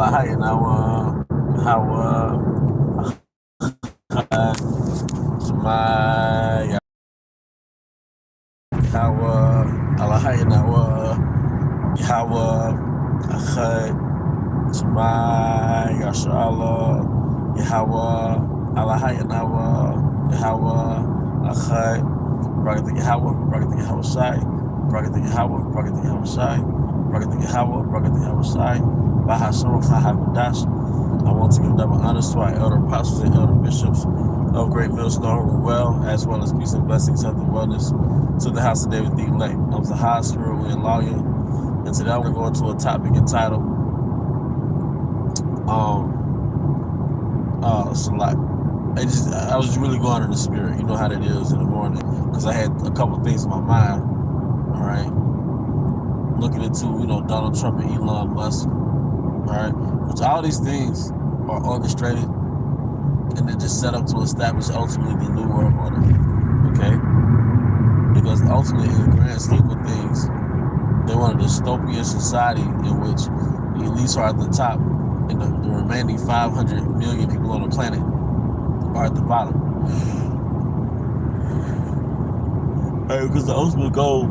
Alahayanawa, Hawa, Shemaya, Hawa, Alahayanawa, Hawa, Achad, Shemaya, Yashala, Yahweh, Alahayanawa, Yahweh, Achad, Bragat Yahweh, Bragat Yahweh Shai, Bragat Yahweh, Bragat Yahweh Shai, Bragat Yahweh, Bragat Yahweh Shai, Bahasham Chahavadas. I want to give double honors to our elder apostles and elder bishops of Great Millstone who well as peace and blessings, health and wellness to the house of David the elect. I'm the GMSspiritwindLevi, and today we're going to a topic entitled Salat. I was really going in the spirit. You know how that is in the morning, because I had a couple things in my mind. All right, looking into Donald Trump and Elon Musk. All right, which all these things are orchestrated and they're just set up to establish ultimately the new world order. Okay, because ultimately, in the grand scheme of things, they want a dystopian society in which the elites are at the top and the remaining 500 million people on the planet are at the bottom. Because the ultimate goal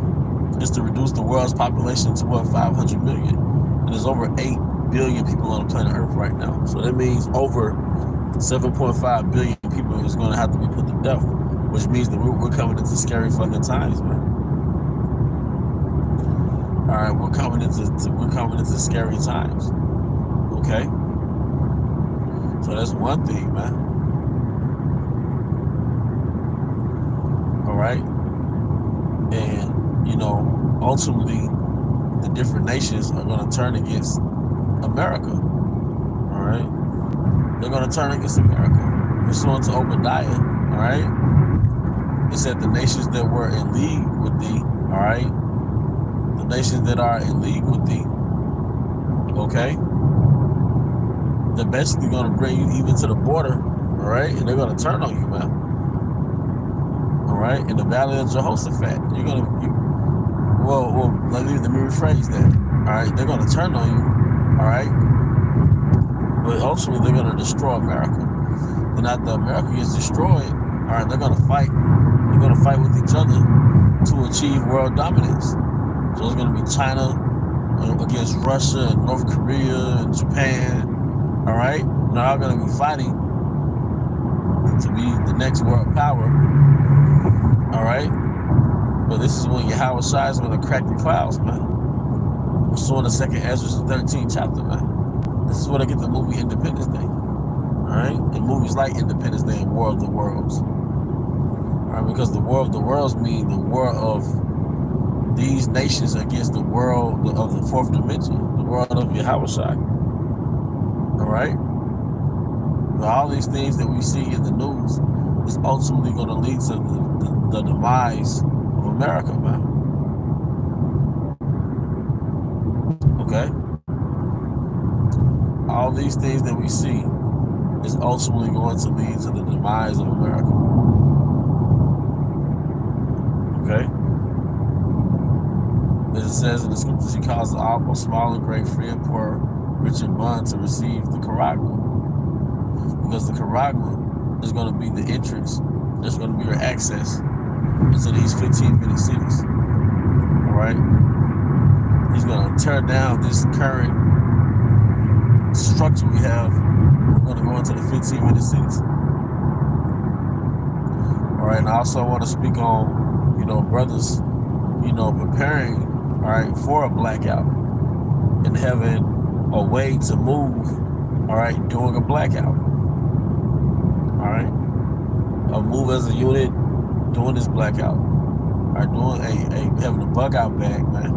is to reduce the world's population to 500 million. And there's over 8 billion people on the planet Earth right now. So that means over 7.5 billion people is going to have to be put to death, which means that we're coming into scary fucking times, man. All right, we're coming into scary times. Okay, so that's one thing, man. All right, and ultimately, the different nations are going to turn against America. All right, they're going to turn against America. Pursuant to Obadiah, all right, it said the nations that were in league with thee, all right, the nations that are in league with thee, okay, they're basically going to bring you even to the border, all right, and they're going to turn on you, man. All right, in the Valley of Jehoshaphat, you're going to, let me rephrase that. All right, they're going to turn on you, all right, but ultimately they're going to destroy America. And after America gets destroyed, all right, they're going to fight. They're going to fight with each other to achieve world dominance. So it's going to be China against Russia and North Korea and Japan. All right, they're all going to be fighting to be the next world power. All right, but this is when Yahweh Shai is going to crack the clouds, man. We're still in the second Ezra 13th chapter, man. This is where they get the movie Independence Day. All right, and movies like Independence Day and War of the Worlds. All right, because the War of the Worlds mean the war of these nations against the world of the fourth dimension, the world of Yahweh Shai. All right, but all these things that we see in the news is ultimately going to lead to the demise of America, man. Okay, all these things that we see is ultimately going to lead to the demise of America. Okay, as it says in the scriptures, he calls all both small and great, free and poor, rich and bond to receive the charagma, because the charagma is going to be the entrance. There's going to be your access into these 15-minute cities. All right, he's going to tear down this current structure we have. We're going to go into the 15-minute cities. All right, and I also want to speak on, brothers, preparing, all right, for a blackout and having a way to move, all right, during a blackout. All right, a move as a unit during this blackout. All right, doing having a bug out bag, man.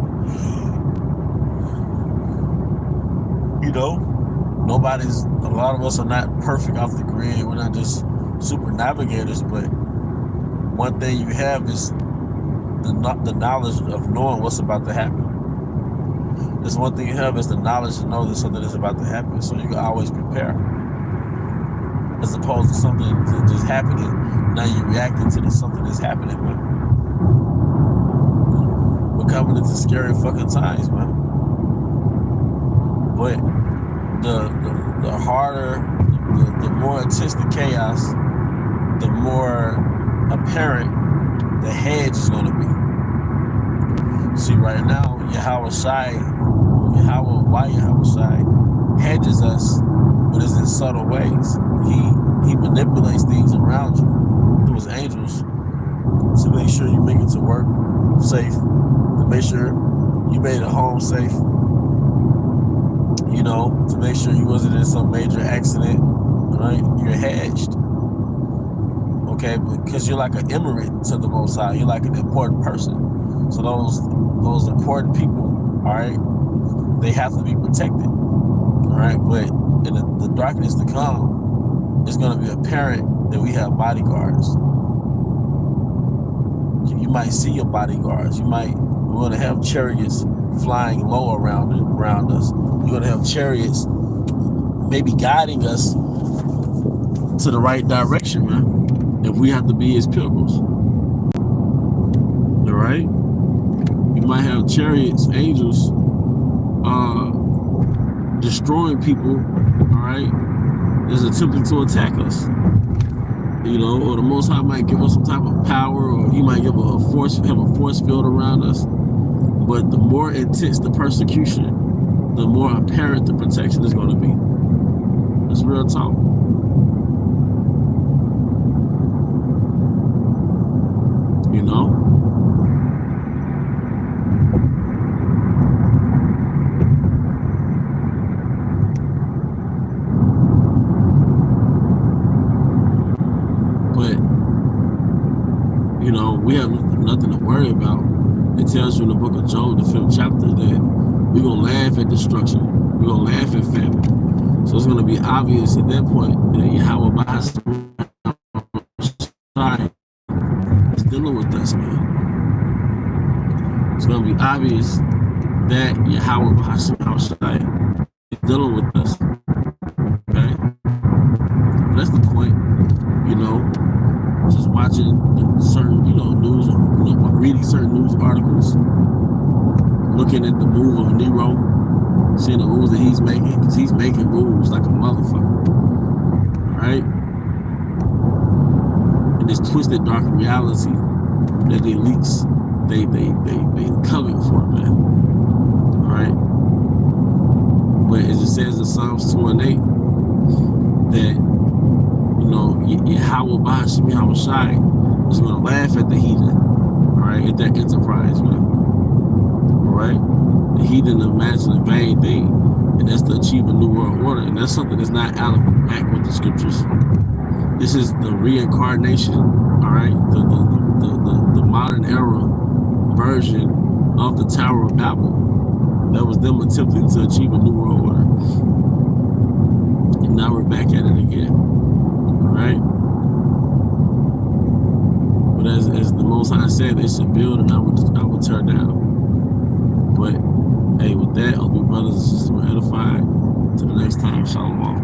A lot of us are not perfect off the grid. We're not just super navigators, but one thing you have is the knowledge of knowing what's about to happen. There's one thing you have is the knowledge to know that something is about to happen, so you can always prepare. As opposed to something just happening, now you're reacting to something that's happening, man. We're coming into scary fucking times, man. But the harder, the more intense the chaos, the more apparent the hedge is going to be. See, right now, Yahweh Shai hedges us, but it's in subtle ways. He manipulates things around you through his angels to make sure you make it to work safe, to make sure you made it home safe, you know, to make sure you wasn't in some major accident, right? You're hedged, okay? Because you're like an emirate to the Most High. You're like an important person. So those important people, all right, they have to be protected, all right? But in the darkness to come, it's going to be apparent that we have bodyguards. You might see your bodyguards. We're going to have chariots flying low around us. You're going to have chariots maybe guiding us to the right direction, man, if we have to be his pilgrims. All right? You might have chariots, angels, destroying people, all right, that's attempting to attack us. You know, or the Most High might give us some type of power, or he might have a force field around us. But the more intense the persecution, the more apparent the protection is going to be. That's real talk. You know? You know, we have nothing to worry about. It tells you in the book of Job, the 5th chapter, that we're going to laugh at destruction. We're going to laugh at famine. So it's going to be obvious at that point that Yahweh is dealing with us, man. It's going to be obvious that Yahweh is dealing with us. Okay? That's the point, you know. Just watching certain, news, reading certain news articles, looking at the move of Nero, seeing the moves that he's making, because he's making moves like a motherfucker, right? And this twisted, dark reality that the elites, they covet for, man, all right? But as it says in Psalms 2:8, that Yahweh Shai is going to laugh at the heathen, all right, at that enterprise, man, all right? The heathen imagine a vain thing, and that's to achieve a new world order, and that's something that's not out of whack with the scriptures. This is the reincarnation, all right, the modern era version of the Tower of Babel. That was them attempting to achieve a new world order, and now we're back at it again. Right? But as the Most High said, they should build and I would tear down. But hey, with that, I'll be brothers and sisters edified. Till the next time, shalom.